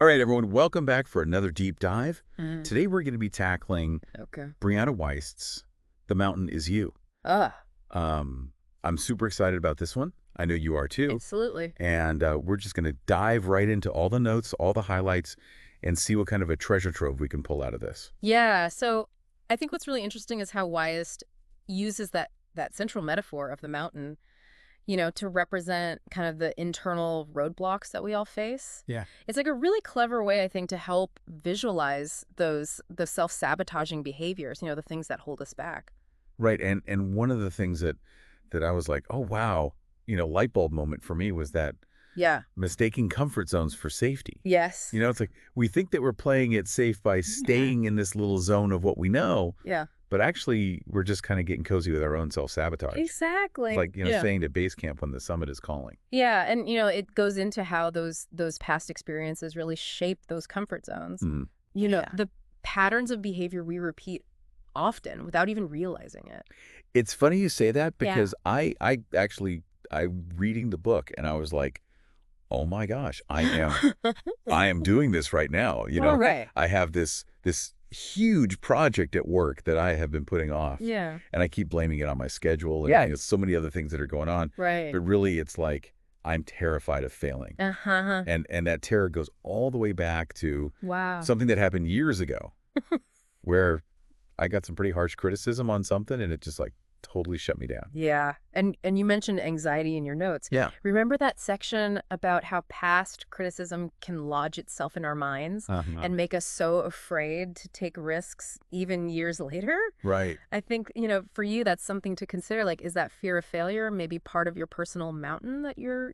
All right, everyone, welcome back for another deep dive. Mhm. Today we're going to be tackling Okay. Brianna Wiest's The Mountain Is You. Ah, Um, I'm super excited about this one. I know you are too. absolutely. And we're just going to dive right into all the notes, all the highlights, and see what kind of a treasure trove we can pull out of this. Yeah, so I think what's really interesting is how Wyest uses that central metaphor of the mountain, to represent kind of the internal roadblocks that we all face. Yeah. It's like a really clever way, I think, to help visualize the self-sabotaging behaviors, the things that hold us back. Right. And one of the things that I was like, oh, wow, light bulb moment for me was that Yeah. mistaking comfort zones for safety. Yes. It's like we think that we're playing it safe by staying in this little zone of what we know, Yeah. but actually we're just kind of getting cozy with our own self-sabotage. It's Exactly. like, Yeah. staying to base camp when the summit is calling. Yeah, and it goes into how those past experiences really shape those comfort zones. Mm. Yeah. The patterns of behavior we repeat often without even realizing it. It's funny you say that Yeah. because I actually, I reading the book and I was like, oh my gosh, I am doing this right now. All right. I have this huge project at work that I have been putting off. Yeah. And I keep blaming it on my schedule and Yes. so many other things that are going on. Right. But really it's like I'm terrified of failing. Uh-huh. And that terror goes all the way back to Wow. something that happened years ago where I got some pretty harsh criticism on something and it just like totally shut me down. Yeah. And you mentioned anxiety in your notes. Yeah. Remember that section about how past criticism can lodge itself in our minds and make us so afraid to take risks even years later? Right. I think, for you, that's something to consider. Like, is that fear of failure maybe part of your personal mountain that you're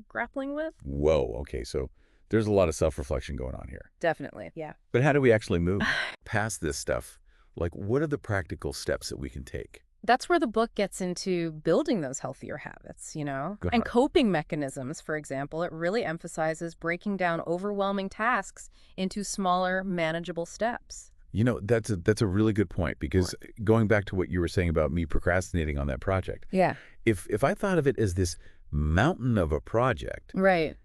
grappling with? Whoa. Okay. So there's a lot of self-reflection going on here. Definitely. Yeah. But how do we actually move past this stuff? Like, what are the practical steps that we can take? That's where the book gets into building those healthier habits, Go and ahead. coping mechanisms, for example. It really emphasizes breaking down overwhelming tasks into smaller, manageable steps. That's a really good point because going back to what you were saying about me procrastinating on that project, Yeah. if I thought of it as this mountain of a project, Right.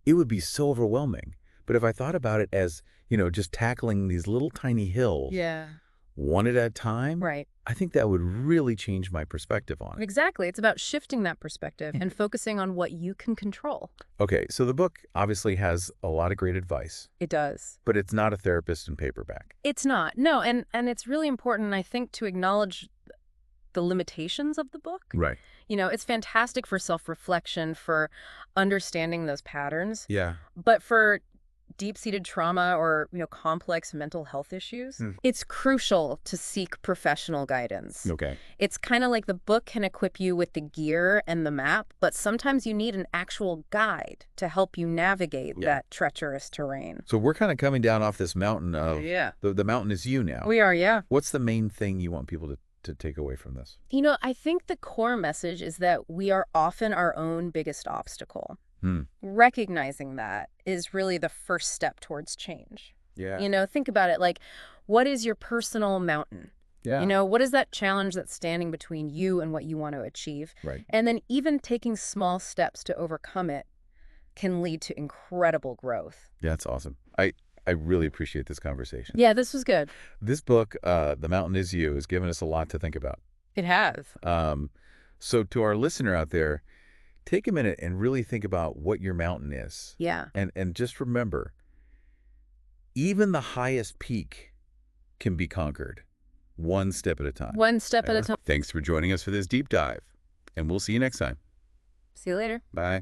it would be so overwhelming. But if I thought about it as, just tackling these little tiny hills Yeah. one at a time, Right. I think that would really change my perspective on it. Exactly. It's about shifting that perspective and focusing on what you can control. Okay, so the book obviously has a lot of great advice, It does. but it's not a therapist in paperback. It's not. No, and it's really important, I think, to acknowledge the limitations of the book. Right. It's fantastic for self-reflection, for understanding those patterns, Yeah. but for deep-seated trauma or, complex mental health issues, it's crucial to seek professional guidance. Okay. It's kind of like the book can equip you with the gear and the map, but sometimes you need an actual guide to help you navigate that treacherous terrain. So we're kind of coming down off this mountain of Yeah. the mountain is you now. We are, yeah. What's the main thing you want people to take away from this? I think the core message is that we are often our own biggest obstacle. Recognizing that is really the first step towards change. Yeah. Think about it like, what is your personal mountain? Yeah. What is that challenge that's standing between you and what you want to achieve? Right. And then even taking small steps to overcome it can lead to incredible growth. Yeah, that's awesome. I really appreciate this conversation. Yeah, this was good. This book, The Mountain Is You, has given us a lot to think about. It has. So to our listener out there, take a minute and really think about what your mountain is. Yeah. And just remember, even the highest peak can be conquered one step at a time. One step at a time. Thanks for joining us for this deep dive, and we'll see you next time. See you later. Bye.